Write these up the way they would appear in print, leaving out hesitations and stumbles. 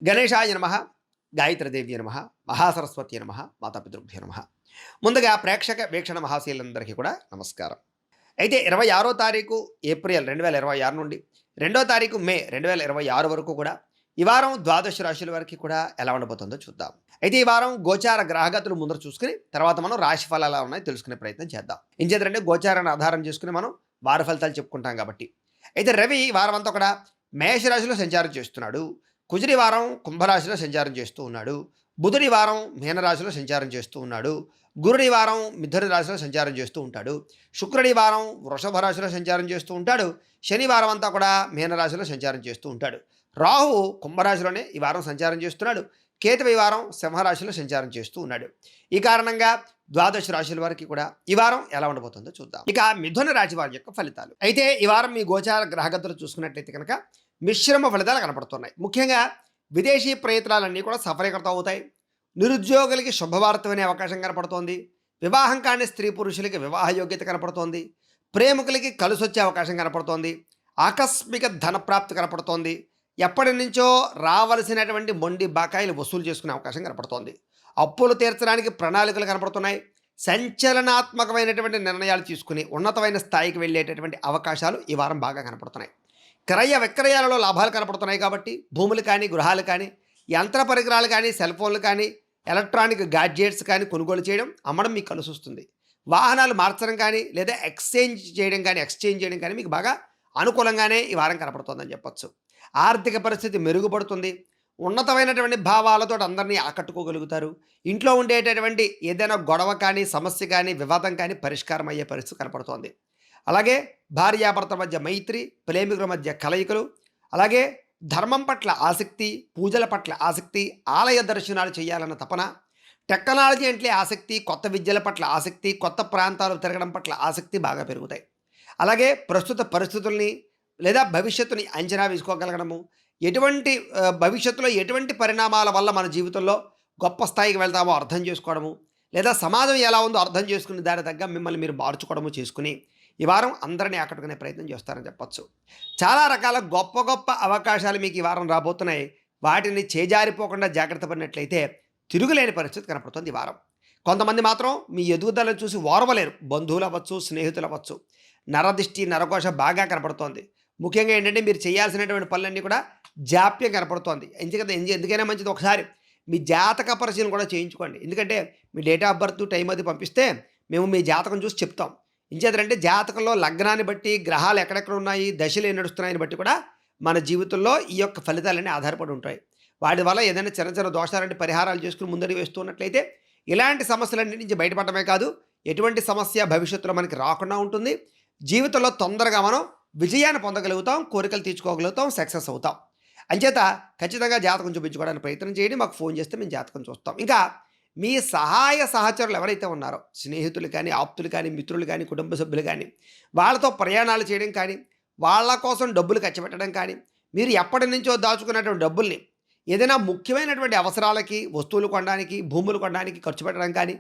గణేశాయ నమః, గాయత్రీదేవ్యై నమః, మహాసరస్వత్యై నమః, మాతాపితృభ్యో నమః. ముందుగా ప్రేక్షక వీక్షణ మహాశీలందరికీ కూడా నమస్కారం. అయితే 26వ తారీఖు ఏప్రిల్ 2026 నుండి 2వ తారీఖు మే 2026 వరకు కూడా ఈ వారం ద్వాదశ రాశుల వరకు కూడా ఎలా ఉండబోతుందో చూద్దాం. అయితే ఈ వారం గోచార గ్రహగతులు ముందర చూసుకుని తర్వాత మనం రాశి ఫలాలు ఎలా ఉన్నాయో తెలుసుకునే ప్రయత్నం చేద్దాం. ఇంచేతంటే గోచారాన్ని ఆధారం చేసుకుని మనం వార ఫలితాలు చెప్పుకుంటాం కాబట్టి. అయితే రవి ఈ వారం అంతా కూడా మేషరాశిలో సంచారం చేస్తున్నాడు. కుజుడి వారం కుంభరాశిలో సంచారం చేస్తూ ఉన్నాడు. బుధుడి వారం మీనరాశిలో సంచారం చేస్తూ ఉన్నాడు. గురుడి వారం మిథున రాశిలో సంచారం చేస్తూ ఉంటాడు. శుక్రుడి వారం వృషభ రాశిలో సంచారం చేస్తూ ఉంటాడు. శనివారం అంతా కూడా మీనరాశిలో సంచారం చేస్తూ ఉంటాడు. రాహు కుంభరాశిలోనే ఈ వారం సంచారం చేస్తున్నాడు. కేతు ఈ వారం సింహరాశిలో సంచారం చేస్తూ ఉన్నాడు. ఈ కారణంగా ద్వాదశ రాశుల వారికి కూడా ఈ వారం ఎలా ఉండబోతుందో చూద్దాం. ఇక మిథున రాశి వారి యొక్క ఫలితాలు. అయితే ఈ వారం మీ గోచార గ్రహగతులు చూసుకున్నట్లయితే కనుక మిశ్రమ ఫలితాలు కనపడుతున్నాయి. ముఖ్యంగా విదేశీ ప్రయత్నాలన్నీ కూడా సఫలీకృతం అవుతాయి. నిరుద్యోగులకి శుభవార్త వినే అవకాశం కనపడుతోంది. వివాహం కాని స్త్రీ పురుషులకి వివాహ యోగ్యత కనపడుతోంది. ప్రేమికులకి కలిసొచ్చే అవకాశం కనపడుతోంది. ఆకస్మిక ధనప్రాప్తి కనపడుతోంది. ఎప్పటి నుంచో రావలసినటువంటి మొండి బకాయిలు వసూలు చేసుకునే అవకాశం కనపడుతోంది. అప్పులు తీర్చడానికి ప్రణాళికలు కనపడుతున్నాయి. సంచలనాత్మకమైనటువంటి నిర్ణయాలు తీసుకుని ఉన్నతమైన స్థాయికి వెళ్ళేటటువంటి అవకాశాలు ఈ వారం బాగా కనపడుతున్నాయి. క్రయ విక్రయాలలో లాభాలు కనపడుతున్నాయి కాబట్టి భూములు కానీ గృహాలు కానీ యంత్ర పరికరాలు కానీ సెల్ ఫోన్లు కానీ ఎలక్ట్రానిక్ గ్యాడ్జెట్స్ కానీ కొనుగోలు చేయడం అమ్మడం మీకు కలిసి వస్తుంది. వాహనాలు మార్చడం కానీ లేదా ఎక్స్చేంజ్ చేయడం కానీ మీకు బాగా అనుకూలంగానే ఈ వారం కనపడుతుందని చెప్పొచ్చు. ఆర్థిక పరిస్థితి మెరుగుపడుతుంది. ఉన్నతమైనటువంటి భావాలతో అందరినీ ఆకట్టుకోగలుగుతారు. ఇంట్లో ఉండేటటువంటి ఏదైనా గొడవ కానీ సమస్య కానీ వివాదం కానీ పరిష్కారం అయ్యే పరిస్థితి కనపడుతోంది. అలాగే భార్యాభర్తల మధ్య మైత్రి, ప్రేమికుల మధ్య కలయికలు, అలాగే ధర్మం పట్ల ఆసక్తి, పూజల పట్ల ఆసక్తి, ఆలయ దర్శనాలు చేయాలన్న తపన, టెక్నాలజీ అంటే ఆసక్తి, కొత్త విద్యల పట్ల ఆసక్తి, కొత్త ప్రాంతాలు తిరగడం పట్ల ఆసక్తి బాగా పెరుగుతాయి. అలాగే ప్రస్తుత పరిస్థితుల్ని లేదా భవిష్యత్తుని అంచనా వేసుకోగలగడము, భవిష్యత్తులో ఎటువంటి పరిణామాల వల్ల మన జీవితంలో గొప్ప స్థాయికి వెళ్తామో అర్థం చేసుకోవడము, లేదా సమాజం ఎలా ఉందో అర్థం చేసుకుని దాని తగ్గ మిమ్మల్ని మీరు మార్చుకోవడము చేసుకుని ఈ వారం అందరినీ ఆకట్టుకునే ప్రయత్నం చేస్తారని చెప్పచ్చు. చాలా రకాల గొప్ప గొప్ప అవకాశాలు మీకు ఈ వారం రాబోతున్నాయి. వాటిని చేజారిపోకుండా జాగ్రత్త పడినట్లయితే తిరుగులేని పరిస్థితి కనపడుతుంది ఈ వారం. కొంతమంది మాత్రం మీ ఎదుగుదలను చూసి ఓర్వలేరు. బంధువులు అవ్వచ్చు, స్నేహితులు అవ్వచ్చు. నరదిష్టి, నరకోశ బాగా కనపడుతోంది. ముఖ్యంగా ఏంటంటే మీరు చేయాల్సినటువంటి పనులన్నీ కూడా జాప్యం కనపడుతోంది. ఎందుకైనా మంచిది ఒకసారి మీ జాతక పరిశీలన కూడా చేయించుకోండి. ఎందుకంటే మీ డేట్ ఆఫ్ బర్త్ టైం అది పంపిస్తే మేము మీ జాతకం చూసి చెప్తాం. ఇంచేతంటే జాతకంలో లగ్నాన్ని బట్టి గ్రహాలు ఎక్కడెక్కడ ఉన్నాయి, దశలు ఏం నడుస్తున్నాయని బట్టి కూడా మన జీవితంలో ఈ యొక్క ఫలితాలన్నీ ఆధారపడి ఉంటాయి. వాటి వల్ల ఏదైనా చిన్న చిన్న దోషాలంటే పరిహారాలు చేసుకుని ముందడి వేస్తున్నట్లయితే ఇలాంటి సమస్యలన్నిటి నుంచి బయటపడమే కాదు, ఎటువంటి సమస్య భవిష్యత్తులో మనకి రాకుండా ఉంటుంది. జీవితంలో తొందరగా మనం విజయాన్ని పొందగలుగుతాం, కోరికలు తీర్చుకోగలుగుతాం, సక్సెస్ అవుతాం. అంచేత ఖచ్చితంగా జాతకం చూపించుకోవడానికి ప్రయత్నం చేయండి. మాకు ఫోన్ చేస్తే మేము జాతకం చూస్తాం. ఇంకా మీ సహాయ సహచరులు ఎవరైతే ఉన్నారో, స్నేహితులు కానీ, ఆప్తులు కానీ, మిత్రులు కానీ, కుటుంబ సభ్యులు కానీ, వాళ్ళతో ప్రయాణాలు చేయడం కానీ, వాళ్ళ కోసం డబ్బులు ఖర్చు పెట్టడం కానీ, మీరు ఎప్పటి నుంచో దాచుకున్నటువంటి డబ్బుల్ని ఏదైనా ముఖ్యమైనటువంటి అవసరాలకి, వస్తువులు కొనడానికి, భూములు కొనడానికి ఖర్చు పెట్టడం కానీ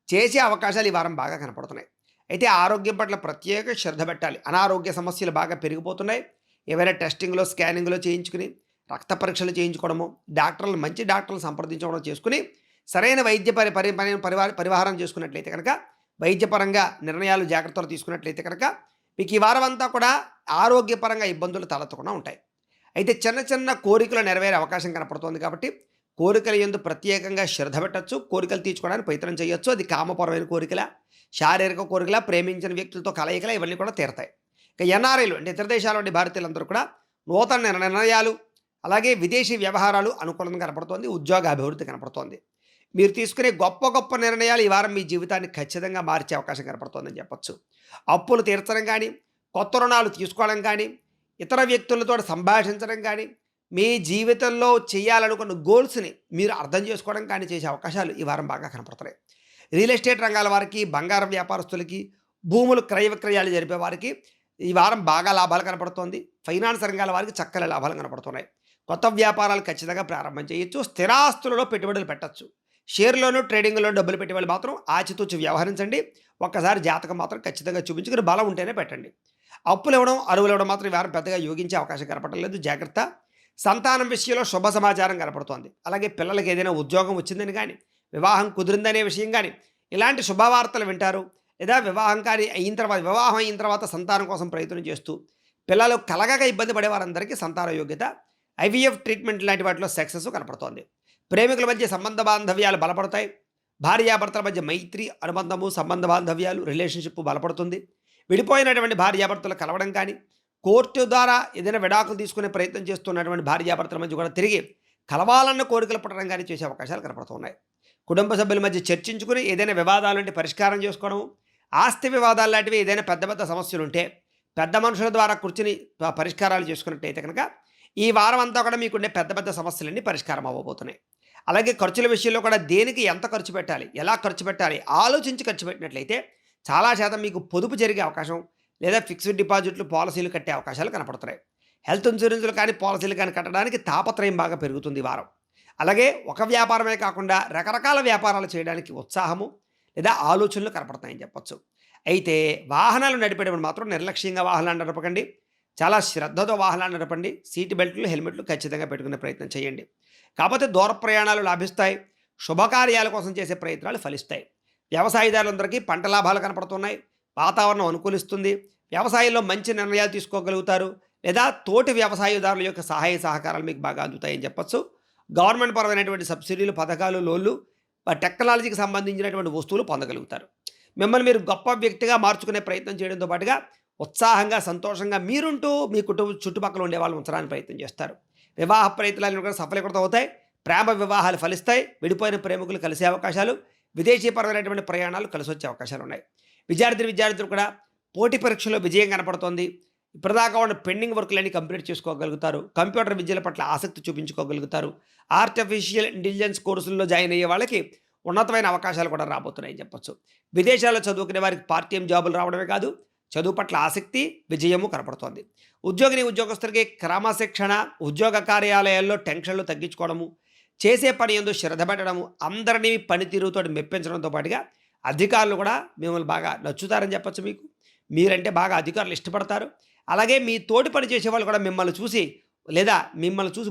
చేసే అవకాశాలు ఈ వారం బాగా కనపడుతున్నాయి. అయితే ఆరోగ్యం పట్ల ప్రత్యేక శ్రద్ధ పెట్టాలి. అనారోగ్య సమస్యలు బాగా పెరిగిపోతున్నాయి. ఏవైనా టెస్టింగ్లో, స్కానింగ్లో చేయించుకుని, రక్త పరీక్షలు చేయించుకోవడము, మంచి డాక్టర్లు సంప్రదించడం చేసుకుని సరైన వైద్య పరిహారం చేసుకున్నట్లయితే కనుక, వైద్యపరంగా నిర్ణయాలు జాగ్రత్తలు తీసుకున్నట్లయితే కనుక మీకు ఈ వారం అంతా కూడా ఆరోగ్యపరంగా ఇబ్బందులు తలెత్తకుండా ఉంటాయి. అయితే చిన్న చిన్న కోరికలు నెరవేరే అవకాశం కనపడుతుంది కాబట్టి కోరికల యందు ప్రత్యేకంగా శ్రద్ధ పెట్టచ్చు. కోరికలు తీర్చుకోవడానికి ప్రయత్నం చేయొచ్చు. అది కామపరమైన కోరికల, శారీరక కోరికల, ప్రేమించిన వ్యక్తులతో కలయికల, ఇవన్నీ కూడా తీరతాయి. ఇక ఎన్ఆర్ఐలు అంటే ఇతర దేశాల వంటి భారతీయులందరూ కూడా నూతన నిర్ణయాలు, అలాగే విదేశీ వ్యవహారాలు అనుకూలంగా కనపడుతోంది. ఉద్యోగ అభివృద్ధి కనపడుతోంది. మీరు తీసుకునే గొప్ప గొప్ప నిర్ణయాలు ఈ వారం మీ జీవితాన్ని ఖచ్చితంగా మార్చే అవకాశం కనపడుతోందని చెప్పచ్చు. అప్పులు తీర్చడం కానీ, కొత్త రుణాలు తీసుకోవడం కానీ, ఇతర వ్యక్తులతో సంభాషించడం కానీ, మీ జీవితంలో చేయాలనుకున్న గోల్స్ని మీరు అర్థం చేసుకోవడం కానీ చేసే అవకాశాలు ఈ వారం బాగా కనపడుతున్నాయి. రియల్ ఎస్టేట్ రంగాల వారికి, బంగారం వ్యాపారస్తులకి, భూములు క్రయ విక్రయాలు జరిపే వారికి ఈ వారం బాగా లాభాలు కనపడుతోంది. ఫైనాన్స్ రంగాల వారికి చక్కని లాభాలు కనపడుతున్నాయి. కొత్త వ్యాపారాలు ఖచ్చితంగా ప్రారంభం చేయొచ్చు. స్థిరాస్తులలో పెట్టుబడులు పెట్టచ్చు. షేర్లోను, ట్రేడింగ్లో డబ్బులు పెట్టే వాళ్ళు మాత్రం ఆచితూచి వ్యవహరించండి. ఒక్కసారి జాతకం మాత్రం ఖచ్చితంగా చూపించుకుని బలం ఉంటేనే పెట్టండి. అప్పులు ఇవ్వడం, అరువులు ఇవ్వడం మాత్రం ఈ వారం పెద్దగా యోగించే అవకాశం కనపడలేదు. జాగ్రత్త. సంతానం విషయంలో శుభ సమాచారం కనపడుతోంది. అలాగే పిల్లలకి ఏదైనా ఉద్యోగం వచ్చిందని కానీ, వివాహం కుదిరిందనే విషయం కానీ, ఇలాంటి శుభవార్తలు వింటారు. లేదా వివాహం అయిన తర్వాత సంతానం కోసం ప్రయత్నం చేస్తూ పిల్లలు కలగక ఇబ్బంది పడే వారందరికీ సంతాన యోగ్యత, ఐవీఎఫ్ ట్రీట్మెంట్ లాంటి వాటిలో సక్సెస్ కనపడుతోంది. ప్రేమికుల మధ్య సంబంధ బాంధవ్యాలు బలపడతాయి. భార్యాభర్తల మధ్య మైత్రి, అనుబంధము, సంబంధ బాంధవ్యాలు, రిలేషన్షిప్ బలపడుతుంది. విడిపోయినటువంటి భార్యాభర్తలు కలవడం కానీ, కోర్టు ద్వారా ఏదైనా విడాకులు తీసుకునే ప్రయత్నం చేస్తున్నటువంటి భార్యాభర్తల మధ్య కూడా తిరిగి కలవాలన్న కోరికలు పుట్టడం కానీ చేసే అవకాశాలు కనపడుతున్నాయి. కుటుంబ సభ్యుల మధ్య చర్చించుకుని ఏదైనా వివాదాలు అంటే పరిష్కారం చేసుకోవడం, ఆస్తి వివాదాలు లాంటివి ఏదైనా పెద్ద పెద్ద సమస్యలు ఉంటే పెద్ద మనుషుల ద్వారా కూర్చుని పరిష్కారాలు చేసుకున్నట్టయితే కనుక ఈ వారం అంతా కూడా మీకుండే పెద్ద పెద్ద సమస్యలన్నీ పరిష్కారం అవ్వబోతున్నాయి. అలాగే ఖర్చుల విషయంలో కూడా దేనికి ఎంత ఖర్చు పెట్టాలి, ఎలా ఖర్చు పెట్టాలి ఆలోచించి ఖర్చు పెట్టినట్లయితే చాలా శాతం మీకు పొదుపు జరిగే అవకాశం, లేదా ఫిక్స్డ్ డిపాజిట్లు, పాలసీలు కట్టే అవకాశాలు కనపడుతున్నాయి. హెల్త్ ఇన్సూరెన్స్లు కానీ పాలసీలు కానీ కట్టడానికి తాపత్రయం బాగా పెరుగుతుంది ఈ వారం. అలాగే ఒక వ్యాపారమే కాకుండా రకరకాల వ్యాపారాలు చేయడానికి ఉత్సాహము లేదా ఆలోచనలు కనపడతాయని చెప్పొచ్చు. అయితే వాహనాలు నడిపేటప్పుడు మాత్రం నిర్లక్ష్యంగా వాహనాలు నడపకండి. చాలా శ్రద్ధతో వాహనాలు నడపండి. సీట్ బెల్ట్లు, హెల్మెట్లు ఖచ్చితంగా పెట్టుకునే ప్రయత్నం చేయండి. కాకపోతే దూర ప్రయాణాలు లాభిస్తాయి. శుభకార్యాల కోసం చేసే ప్రయత్నాలు ఫలిస్తాయి. వ్యవసాయదారులందరికీ పంట లాభాలు కనపడుతున్నాయి. వాతావరణం అనుకూలిస్తుంది. వ్యవసాయంలో మంచి నిర్ణయాలు తీసుకోగలుగుతారు. లేదా తోటి వ్యవసాయదారుల యొక్క సహాయ సహకారాలు మీకు బాగా అందుతాయని చెప్పొచ్చు. గవర్నమెంట్ పరమైనటువంటి సబ్సిడీలు, పథకాలు, లోన్లు, టెక్నాలజీకి సంబంధించినటువంటి వస్తువులు పొందగలుగుతారు. మిమ్మల్ని మీరు గొప్ప వ్యక్తిగా మార్చుకునే ప్రయత్నం చేయడంతో పాటుగా ఉత్సాహంగా, సంతోషంగా మీరుంటూ మీ చుట్టుపక్కల ఉండే వాళ్ళు ఉంచడానికి ప్రయత్నం చేస్తారు. వివాహ ప్రయత్నాలు కూడా సఫలీకృతం అవుతాయి. ప్రేమ వివాహాలు ఫలిస్తాయి. విడిపోయిన ప్రేమికులు కలిసే అవకాశాలు, విదేశీపరమైనటువంటి ప్రయాణాలు కలిసి వచ్చే అవకాశాలు ఉన్నాయి. విద్యార్థులు కూడా పోటీ పరీక్షలో విజయం కనపడుతోంది. ఇప్పటిదాకా ఉన్న పెండింగ్ వర్క్లన్నీ కంప్లీట్ చేసుకోగలుగుతారు. కంప్యూటర్ విద్యల పట్ల ఆసక్తి చూపించుకోగలుగుతారు. ఆర్టిఫిషియల్ ఇంటెలిజెన్స్ కోర్సుల్లో జాయిన్ అయ్యే వాళ్ళకి ఉన్నతమైన అవకాశాలు కూడా రాబోతున్నాయని చెప్పొచ్చు. విదేశాల్లో చదువుకునే వారికి పార్ట్ టైం జాబులు రావడమే కాదు, చదువు పట్ల ఆసక్తి, విజయము కనపడుతోంది. ఉద్యోగస్తులకి క్రమశిక్షణ, ఉద్యోగ కార్యాలయాల్లో టెన్షన్లు తగ్గించుకోవడము, చేసే పని యందు శ్రద్ధ పెట్టడము, అందరినీ పనితీరుతో మెప్పించడంతో పాటుగా అధికారులు కూడా మిమ్మల్ని బాగా నచ్చుతారని చెప్పొచ్చు. మీరంటే బాగా అధికారులు ఇష్టపడతారు. అలాగే మీ తోటి పని చేసేవాళ్ళు కూడా మిమ్మల్ని చూసి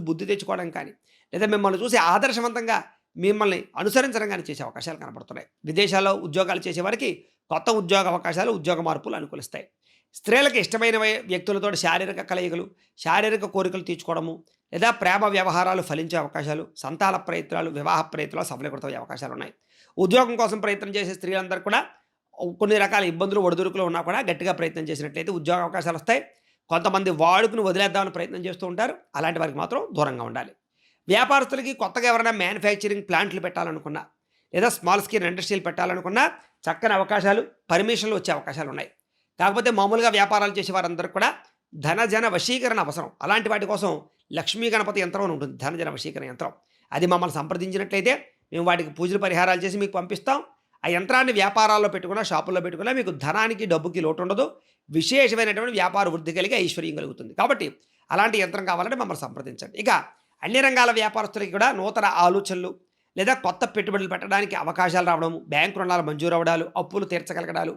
బుద్ధి తెచ్చుకోవడం కానీ, లేదా మిమ్మల్ని చూసి ఆదర్శవంతంగా మిమ్మల్ని అనుసరించడం కానీ చేసే అవకాశాలు కనపడుతున్నాయి. విదేశాల్లో ఉద్యోగాలు చేసేవారికి కొత్త ఉద్యోగ అవకాశాలు, ఉద్యోగ మార్పులు అనుకూలిస్తాయి. స్త్రీలకు ఇష్టమైన వ్యక్తులతో శారీరక కలయికలు, శారీరక కోరికలు తీర్చుకోవడము, లేదా ప్రేమ వ్యవహారాలు ఫలించే అవకాశాలు, సంతాన ప్రయత్నాలు, వివాహ ప్రయత్నాలు సఫలీకృతమయ్యే అవకాశాలు ఉన్నాయి. ఉద్యోగం కోసం ప్రయత్నం చేసే స్త్రీలందరూ కూడా కొన్ని రకాల ఇబ్బందులు, ఒడిదుడుకులు ఉన్నా కూడా గట్టిగా ప్రయత్నం చేసినట్లయితే ఉద్యోగ అవకాశాలు వస్తాయి. కొంతమంది వాడుకుని వదిలేద్దామని ప్రయత్నం చేస్తూ ఉంటారు. అలాంటి వారికి మాత్రం దూరంగా ఉండాలి. వ్యాపారస్తులకి కొత్తగా ఎవరైనా మ్యానుఫ్యాక్చరింగ్ ప్లాంట్లు పెట్టాలనుకున్నా, లేదా స్మాల్ స్కేల్ ఇండస్ట్రీలు పెట్టాలనుకున్నా చక్కని అవకాశాలు, పర్మిషన్లు వచ్చే అవకాశాలు ఉన్నాయి. కాకపోతే మామూలుగా వ్యాపారాలు చేసే వారందరూ కూడా ధనజన వశీకరణ అవసరం. అలాంటి వాటి కోసం లక్ష్మీ గణపతి యంత్రం అని ఉంటుంది, ధనజన వశీకరణ యంత్రం. అది మమ్మల్ని సంప్రదించినట్లయితే మేము వాటికి పూజలు, పరిహారాలు చేసి మీకు పంపిస్తాం. ఆ యంత్రాన్ని వ్యాపారాల్లో పెట్టుకున్నా, షాపుల్లో పెట్టుకున్నా మీకు ధనానికి, డబ్బుకి లోటు ఉండదు. విశేషమైనటువంటి వ్యాపార వృద్ధి కలిగి ఐశ్వర్యం కలుగుతుంది. కాబట్టి అలాంటి యంత్రం కావాలంటే మమ్మల్ని సంప్రదించండి. ఇక అన్ని రంగాల వ్యాపారస్తులకి కూడా నూతన ఆలోచనలు లేదా కొత్త పెట్టుబడులు పెట్టడానికి అవకాశాలు రావడము, బ్యాంకు రుణాలు మంజూరు అవ్వడాలు, అప్పులు తీర్చగలగడాలు,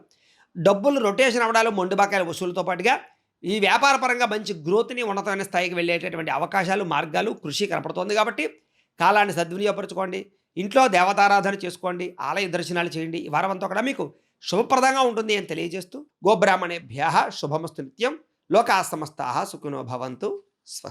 డబ్బులు రొటేషన్ అవ్వడాలు, మొండి బకాయిల వసూలుతో పాటుగా ఈ వ్యాపార పరంగా మంచి గ్రోత్ని, ఉన్నతమైన స్థాయికి వెళ్ళేటటువంటి అవకాశాలు, మార్గాలు, కృషి కనపడుతోంది. కాబట్టి కాలాన్ని సద్వినియోగపరచుకోండి. ఇంట్లో దేవతారాధన చేసుకోండి, ఆలయ దర్శనాలు చేయండి. ఈ వారం అంతా కూడా మీకు శుభప్రదంగా ఉంటుంది అని తెలియజేస్తూ, గోబ్రాహ్మణేభ్యః శుభమస్తు నిత్యం. లోకా సమస్తాః సుఖినో భవంతు.